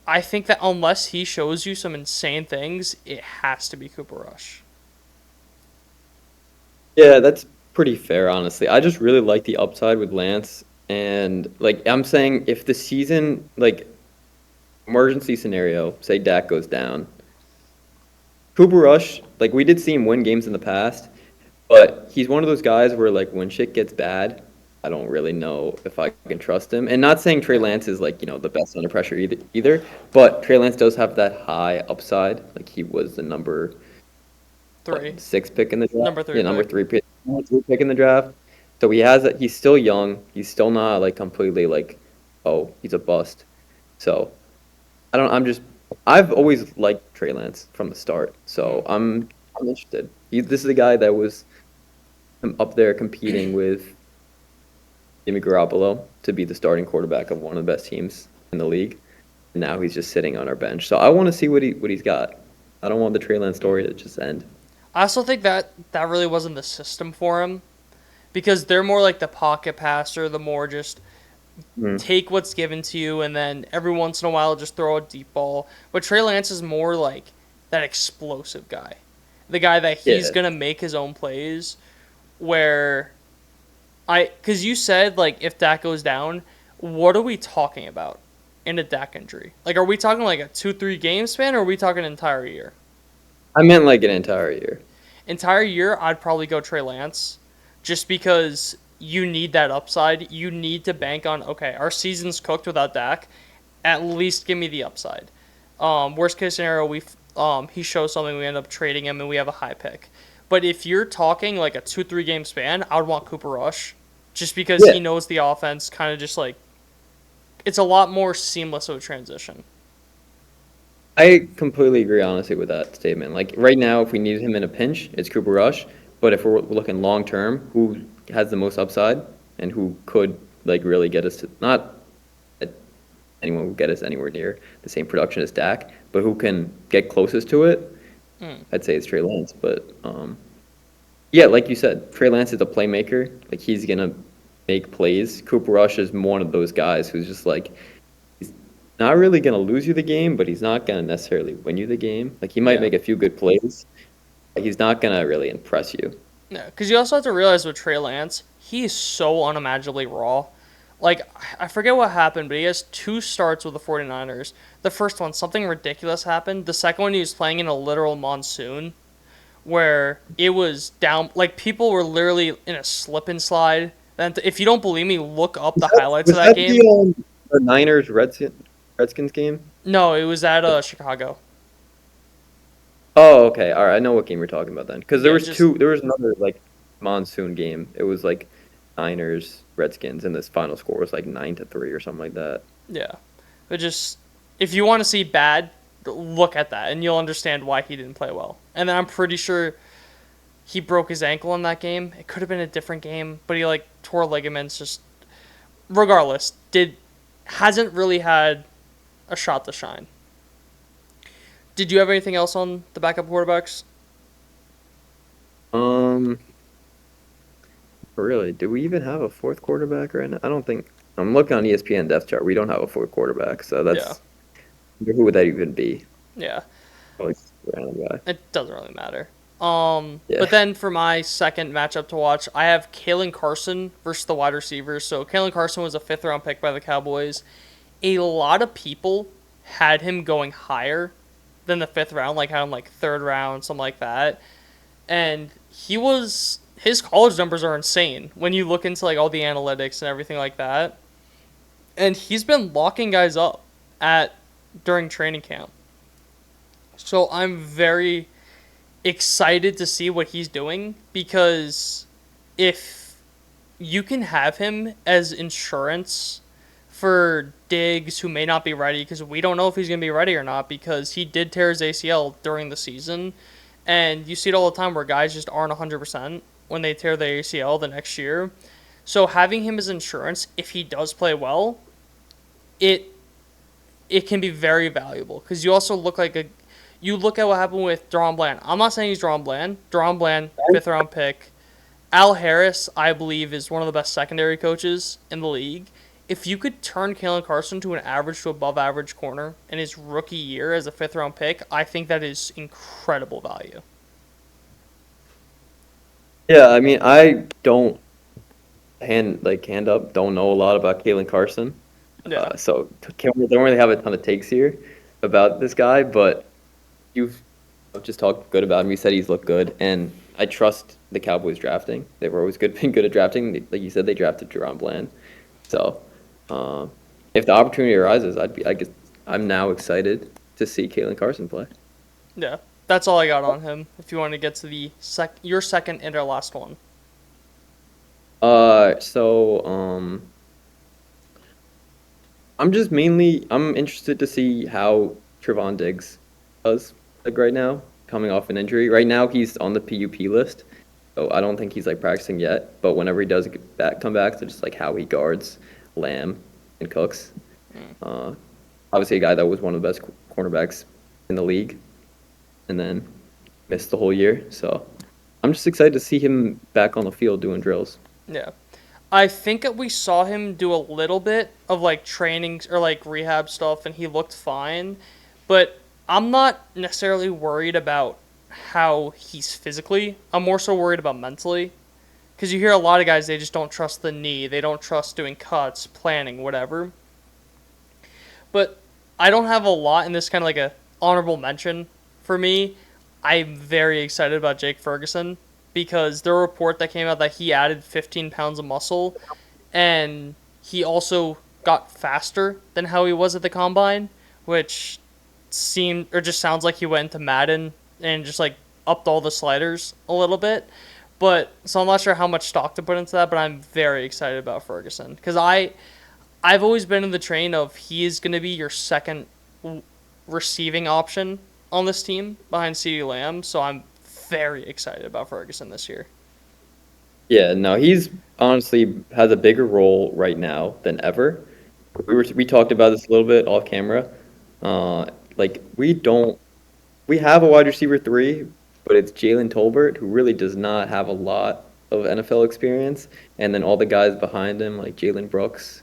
I think that unless he shows you some insane things, it has to be Cooper Rush. Yeah, that's pretty fair, honestly. I just really like the upside with Lance, and like I'm saying, if the season like emergency scenario, say Dak goes down, Cooper Rush, like we did see him win games in the past, but he's one of those guys where like when shit gets bad, I don't really know if I can trust him. And not saying Trey Yeah. Lance is like, the best under pressure either, but Trey Lance does have that high upside. Like he was the number 3. 6 pick in the draft. Number 3 Yeah, number pick. 3 pick, number 3 pick in the draft. So he has that. He's still young. He's still not like completely like, oh, he's a bust. So I don't. I'm just. I've always liked Trey Lance from the start. So I'm interested. This is a guy that was up there competing with Jimmy Garoppolo to be the starting quarterback of one of the best teams in the league. And now he's just sitting on our bench. So I want to see what he's got. I don't want the Trey Lance story to just end. I also think that really wasn't the system for him because they're more like the pocket passer, the more just Mm. take what's given to you and then every once in a while just throw a deep ball. But Trey Lance is more like that explosive guy. The guy that he's Yeah. going to make his own plays where cuz you said like if Dak goes down, what are we talking about in a Dak injury? Like are we talking like a 2-3 game span or are we talking an entire year? I meant like an entire year. Entire year, I'd probably go Trey Lance, just because you need that upside. You need to bank on okay, our season's cooked without Dak. At least give me the upside. Worst case scenario, he shows something, we end up trading him, and we have a high pick. But if you're talking like a 2-3 game span, I would want Cooper Rush, just because Yeah. he knows the offense. Kind of just like it's a lot more seamless of a transition. I completely agree, honestly, with that statement. Like right now, if we need him in a pinch, it's Cooper Rush. But if we're looking long term, who has the most upside and who could like really get us to not that anyone will get us anywhere near the same production as Dak, but who can get closest to it? Mm, I'd say it's Trey Lance. But yeah, like you said, Trey Lance is a playmaker. Like he's gonna make plays. Cooper Rush is one of those guys who's just like he's not really gonna lose you the game, but he's not gonna necessarily win you the game. Like he might yeah. make a few good plays, but he's not gonna really impress you. Yeah, because you also have to realize with Trey Lance, he's so unimaginably raw. Like, I forget what happened, but he has two starts with the 49ers. The first one, something ridiculous happened. The second one, he was playing in a literal monsoon where it was down. Like, people were literally in a slip and slide. And if you don't believe me, look up the highlights of Was that that game. the Niners Redskins game? No, it was at Chicago. Oh, okay. All right. I know what game you're talking about then. Because there Yeah, was just two. There was another like monsoon game. It was like Niners Redskins, and this final score was like 9-3 or something like that. yeah. But just if you want to see bad, look at that, and you'll understand why he didn't play well. And then I'm pretty sure he broke his ankle in that game. It could have been a different game, but he like tore ligaments. Just regardless, did hasn't really had a shot to shine. Did you have anything else on the backup quarterbacks? Um, really, do we even have a fourth quarterback right now? I don't think. I'm looking on ESPN depth chart. We don't have a fourth quarterback, so Yeah, that's who would that even be? yeah. Probably just a random guy. It doesn't really matter. Yeah. But then for my second matchup to watch, I have Kalen Carson versus the wide receivers. So Kalen Carson was a fifth round pick by the Cowboys. A lot of people had him going higher than the fifth round, like had him like third round, something like that. And his college numbers are insane when you look into like all the analytics and everything like that. And he's been locking guys up at during training camp. So I'm very excited to see what he's doing because if you can have him as insurance for Diggs who may not be ready because we don't know if he's going to be ready or not because he did tear his ACL during the season and you see it all the time where guys just aren't 100% when they tear their ACL the next year. So having him as insurance if he does play well, it it can be very valuable because you also look like a you look at what happened with Deron Bland. I'm not saying he's Deron Bland. Deron Bland, fifth round pick. Al Harris, I believe, is one of the best secondary coaches in the league. If you could turn Kalen Carson to an average to above average corner in his rookie year as a fifth round pick, I think that is incredible value. Yeah, I mean, I don't hand up, don't know a lot about Kalen Carson. Yeah. So don't really have a ton of takes here about this guy, but you've just talked good about him. You said he's looked good, and I trust the Cowboys drafting. They were always good, been good at drafting. Like you said, they drafted Jerron Bland. So, if the opportunity arises, I guess I'm now excited to see Kalen Carson play. Yeah. That's all I got on him. If you want to get to the your second and our last one. So I'm interested to see how Trevon Diggs does like right now, coming off an injury. Right now he's on the PUP list, so I don't think he's like practicing yet. But whenever he does come back to just like how he guards Lamb and Cooks, uh, obviously a guy that was one of the best cornerbacks in the league, and then missed the whole year. So I'm just excited to see him back on the field doing drills. Yeah. I think that we saw him do a little bit of like training or like rehab stuff and he looked fine, but I'm not necessarily worried about how he's physically. I'm more so worried about mentally because you hear a lot of guys they just don't trust the knee, they don't trust doing cuts, planning, whatever. But I don't have a lot in this kind of like a honorable mention for me. I'm very excited about Jake Ferguson because the report that came out that he added 15 pounds of muscle and he also got faster than how he was at the combine, which seemed or just sounds like he went into Madden and just like upped all the sliders a little bit. But so I'm not sure how much stock to put into that, but I'm very excited about Ferguson because I've always been in the train of he is going to be your second receiving option on this team behind CeeDee Lamb. So I'm very excited about Ferguson this year. Yeah, no, he's honestly has a bigger role right now than ever. We talked about this a little bit off camera. Like we have a wide receiver three, but it's Jalen Tolbert who really does not have a lot of NFL experience, and then all the guys behind him like Jalen Brooks,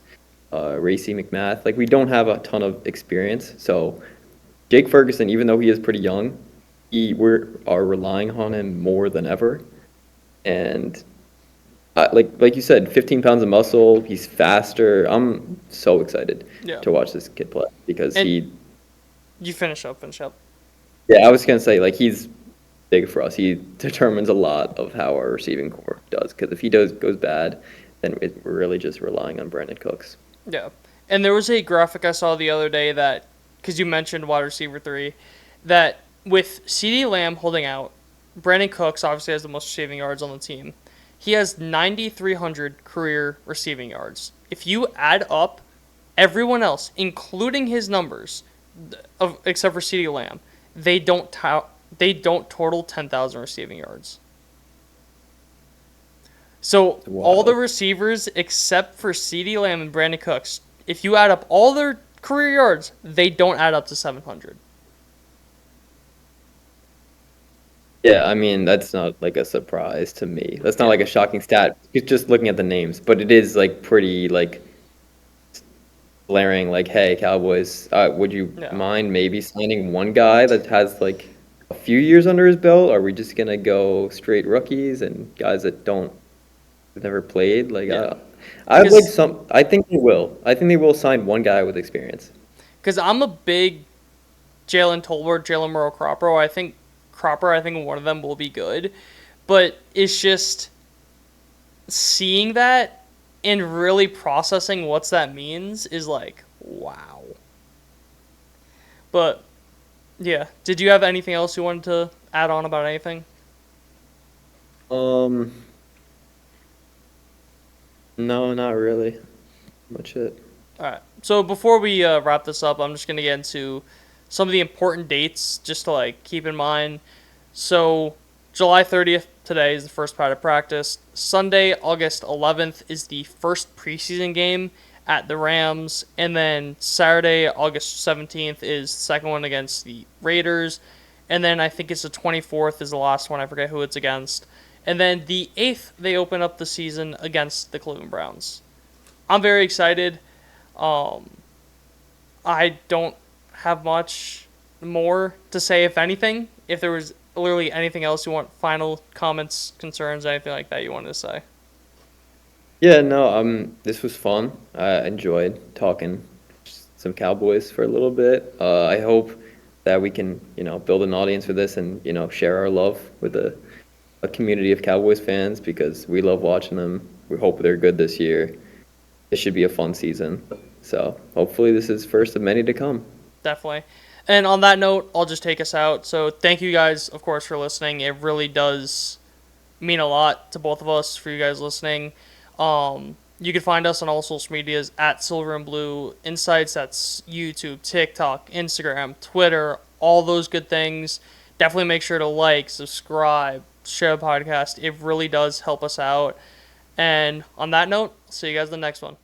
Racy McMath, like we don't have a ton of experience. So Jake Ferguson, even though he is pretty young, we are relying on him more than ever, and like you said, 15 pounds of muscle. He's faster. I'm so excited Yeah. to watch this kid play because And he. you finish up, finish up. Yeah, I was gonna say like he's big for us. He determines a lot of how our receiving core does. Because if he goes bad, then we're really just relying on Brandon Cooks. Yeah. And there was a graphic I saw the other day that, because you mentioned wide receiver three, that with CeeDee Lamb holding out, Brandon Cooks obviously has the most receiving yards on the team. He has 9,300 career receiving yards. If you add up everyone else, including his numbers, except for CeeDee Lamb, they don't they don't total 10,000 receiving yards. So all the Wild. receivers except for CeeDee Lamb and Brandon Cooks, if you add up all their career yards, they don't add up to 700. Yeah, I mean that's not like a surprise to me. That's not Yeah. like a shocking stat. It's just looking at the names, but it is like pretty like glaring. Like, hey, Cowboys, would you Yeah. mind maybe signing one guy that has like a few years under his belt? Or are we just gonna go straight rookies and guys that don't have never played? Like, Yeah. I like Because some. I think they will. I think they will sign one guy with experience. I'm a big Jalen Tolbert, Jalen Murrow Cropper. I think one of them will be good. But it's just seeing that and really processing what that means is like, wow. But yeah, did you have anything else you wanted to add on about anything? Um, no, not really. Much it. All right. So before we wrap this up, I'm just gonna get into some of the important dates just to like keep in mind. So July 30th today is the first private practice. Sunday, August 11th is the first preseason game at the Rams, and then Saturday, August 17th is the second one against the Raiders, and then I think it's the 24th is the last one. I forget who it's against. And then the 8th they open up the season against the Cleveland Browns. I'm very excited. Um, I don't have much more to say, if anything. If there was literally anything else you want, final comments, concerns, anything like that you wanted to say. Yeah, no, this was fun. I enjoyed talking some Cowboys for a little bit. I hope that we can, build an audience for this and, share our love with a community of Cowboys fans because we love watching them. We hope they're good this year. It should be a fun season. So hopefully this is first of many to come. Definitely. And on that note, I'll just take us out. So thank you guys, of course, for listening. It really does mean a lot to both of us for you guys listening. You can find us on all social medias at Silver and Blue Insights. That's YouTube, TikTok, Instagram, Twitter, all those good things. Definitely make sure to like, subscribe, share the podcast. It really does help us out. And on that note, see you guys in the next one.